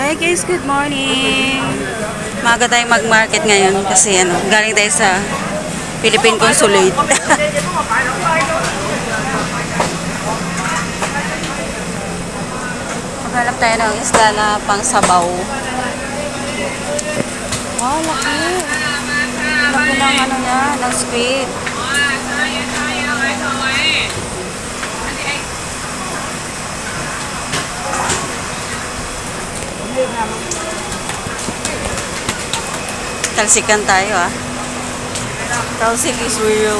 Hi guys, good morning. Maaga tayong mag-market ngayon kasi galing tayo sa Philippine Consulate. Maghanap tayo ng isda na pang sabaw. Wow, laki. Laki ng niya, ng squid. Talsikan tayo Talsik is real.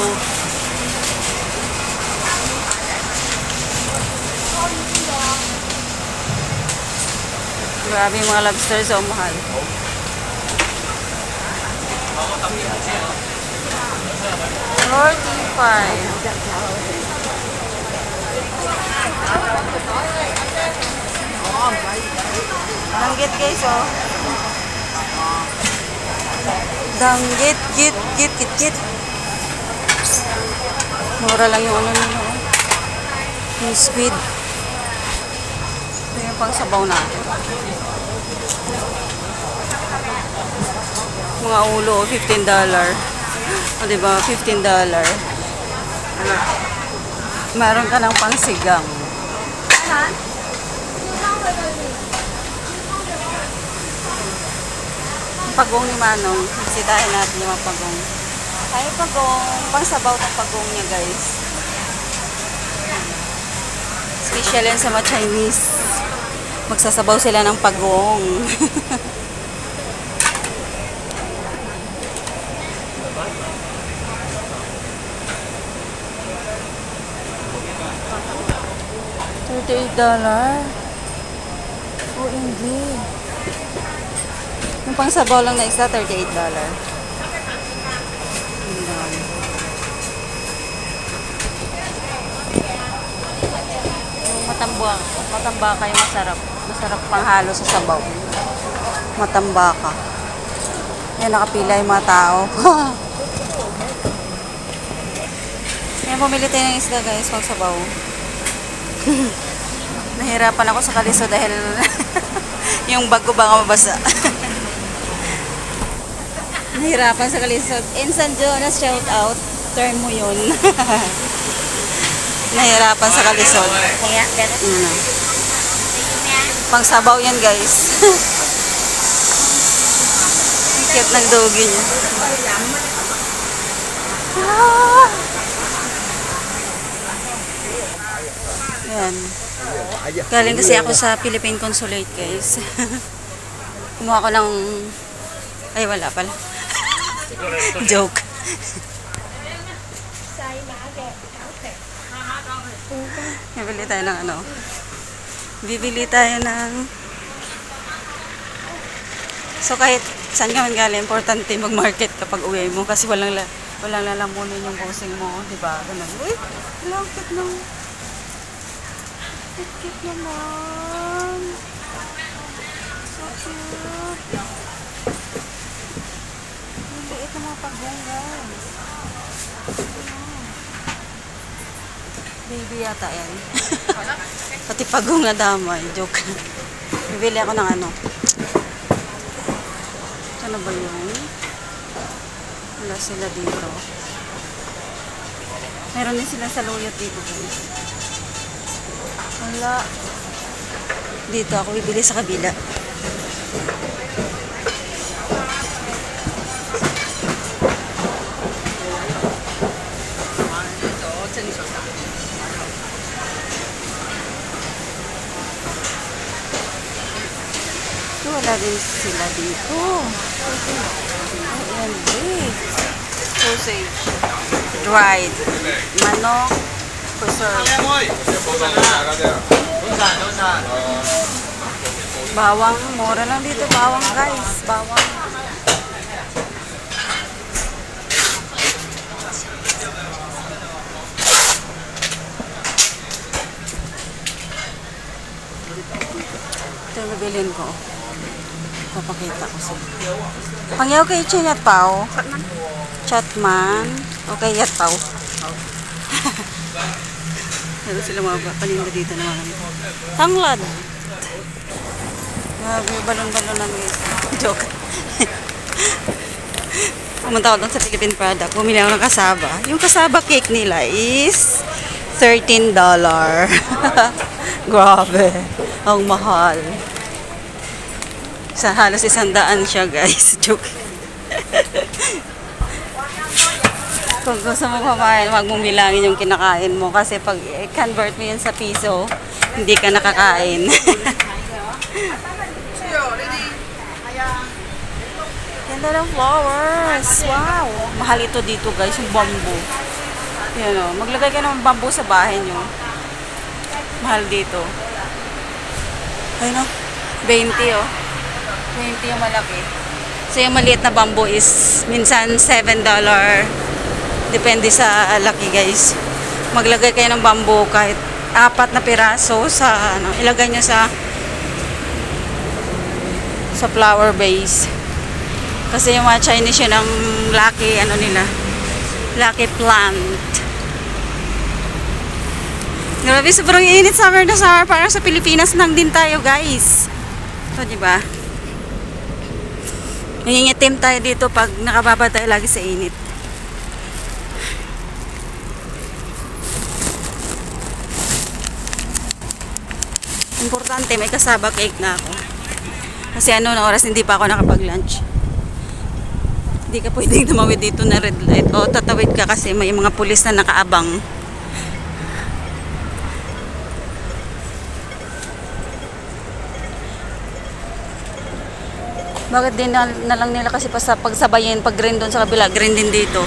Grabe yung mga lobster so mahal. Danggit guys Danggit, git. Mura lang yung nila yung squid. Ito yung pang sabaw natin. Mga ulo, $15. O diba, $15. Meron ka ng pang sigang. Pagong ni Manong. Sitahin natin yung mga pagong. Ay, pagong. Pang-sabaw ng pagong niya, guys. Special yan sa mga Chinese. Magsasabaw sila ng pagong. $38. Oh, hindi. Yung pang sabaw lang na isda, $38. Yung matambaka yung masarap. Masarap pang halo sa sabaw. Matambaka. Yan, nakapila yung mga tao. Yan, pumili tayo ng isda guys, pang sabaw. Nahirapan ako sa kaliso dahil yung bag ko baka mabasa. Nahirapan sa kalisod. Insan Jonas, shout out. Turn mo yun. Nahirapan sa kalisod. Pang sabaw yan guys. Cute ng dogi niya. Yan. Galing kasi ako sa Philippine Consulate guys. Kumuha ko ng... Ay wala pala. Joke. Bibili tayo ng Bibili tayo ng... So kahit saan ka man galing, importante mag-market kapag uwi mo kasi walang lalamunin yung posing mo, di ba? Ganun. Uy, langkit ng... Kit naman. So cute. Liit na mga pagong guys. Baby yata yan. Pati pagong na damay. Joke. Bibili ako ng Saan na ba yun? Wala sila dito. Meron din sila sa luyot dito guys. Wala. Dito ako bibili sa kabila. Wala din sila dito. Ayan, sausage. Dried. Manok. Preserved. Bawang. Mura lang dito. Bawang guys. Bawang. Ito yung nabilin ko. Papakita ko sa pangyaw kay Chinat Pao. Chatman. Okay, yat Pao. Meron sila mga paninda dito na mga tanglad. Balon-balonan guys. Joke. Pumunta ako doon sa Philippine product. Bumili ako ng kasaba. Yung kasaba cake nila is $13. Grabe. Ang mahal. Sa halos 100 siya guys. Joke. Kung gusto mo kumain, wag mong bilangin yung kinakain mo. Kasi pag convert mo yun sa piso, hindi ka nakakain. Ganda ng flowers. Wow. Mahal ito dito guys, yung bamboo. Yan o. Maglagay ka ng bamboo sa bahay nyo. Mahal dito. Ayun o. 20 o. 20 yung malaki. So yung maliit na bamboo is minsan $7. Depende sa laki guys. Maglagay kayo ng bamboo kahit 4 na piraso sa ano, ilagay nyo sa flower vase. Kasi yung mga Chinese yun ang lucky ano nila, lucky plant. Grabe, sobrang init. Summer na summer. Parang sa Pilipinas lang din tayo guys. So diba, nangingitim tayo dito pag nakababa tayo lagi sa init. Importante, may kasaba cake na ako. Kasi ano na oras, hindi pa ako nakapag-lunch. Hindi ka pwedeng tumawid dito na red light. O, tatawid ka kasi may mga pulis na nakaabang. Bakit din na lang nila kasi pagsabayin, pag green doon sa kabila, green din dito.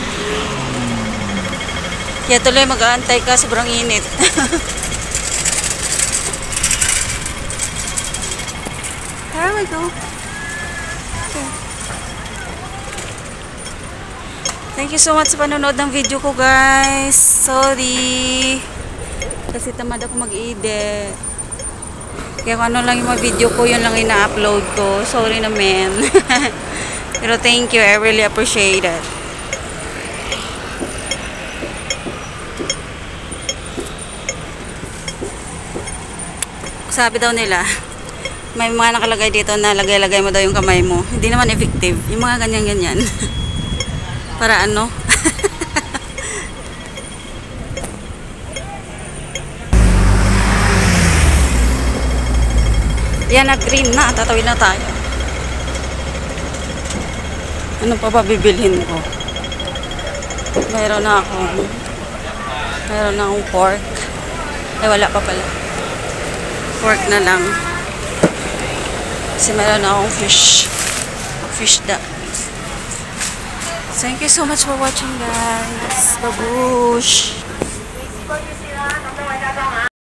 Kaya tuloy mag-aantay ka, sobrang init. There we go. Okay. Thank you so much sa panonood ng video ko guys. Sorry. Kasi tamad ako mag-edit. Kaya kung ano lang yung mga video ko, yun lang ina-upload ko. Sorry naman. Pero thank you. I really appreciate it. Sabi daw nila, may mga nakalagay dito na lagay-lagay mo daw yung kamay mo. Hindi naman effective. Yung mga ganyan-ganyan. Para ano? Yan na, green na. Tatawid na tayo. Ano pa ba bibilhin ko? Mayroon na akong pork. Eh, wala pa pala. Pork na lang. Kasi meron akong fish da. Thank you so much for watching guys. Babush!